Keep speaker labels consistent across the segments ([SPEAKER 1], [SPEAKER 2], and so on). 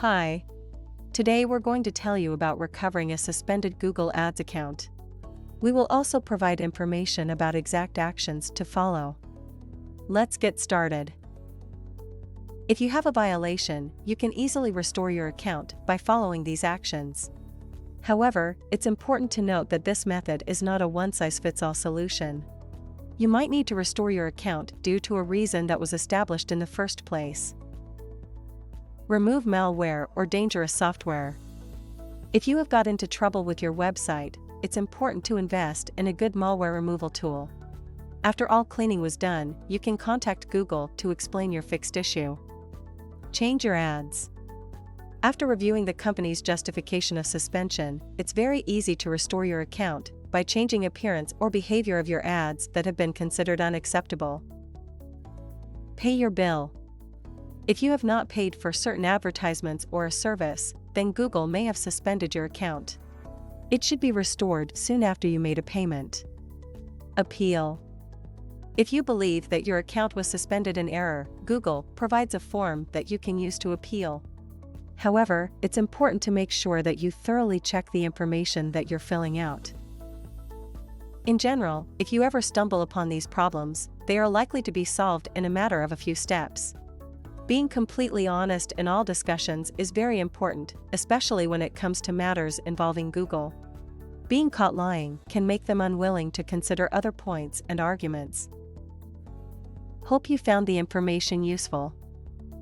[SPEAKER 1] Hi. Today we're going to tell you about recovering a suspended Google Ads account. We will also provide information about exact actions to follow. Let's get started. If you have a violation, you can easily restore your account by following these actions. However, it's important to note that this method is not a one-size-fits-all solution. You might need to restore your account due to a reason that was established in the first place. Remove malware or dangerous software. If you have got into trouble with your website, it's important to invest in a good malware removal tool. After all cleaning was done, you can contact Google to explain your fixed issue. Change your ads. After reviewing the company's justification of suspension, it's very easy to restore your account by changing appearance or behavior of your ads that have been considered unacceptable. Pay your bill. If you have not paid for certain advertisements or a service, then Google may have suspended your account. It should be restored soon after you made a payment. Appeal. If you believe that your account was suspended in error, Google provides a form that you can use to appeal. However, it's important to make sure that you thoroughly check the information that you're filling out. In general, if you ever stumble upon these problems, they are likely to be solved in a matter of a few steps. Being completely honest in all discussions is very important, especially when it comes to matters involving Google. Being caught lying can make them unwilling to consider other points and arguments. Hope you found the information useful.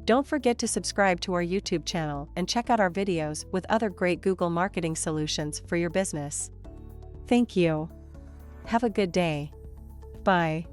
[SPEAKER 1] Don't forget to subscribe to our YouTube channel and check out our videos with other great Google marketing solutions for your business. Thank you. Have a good day. Bye.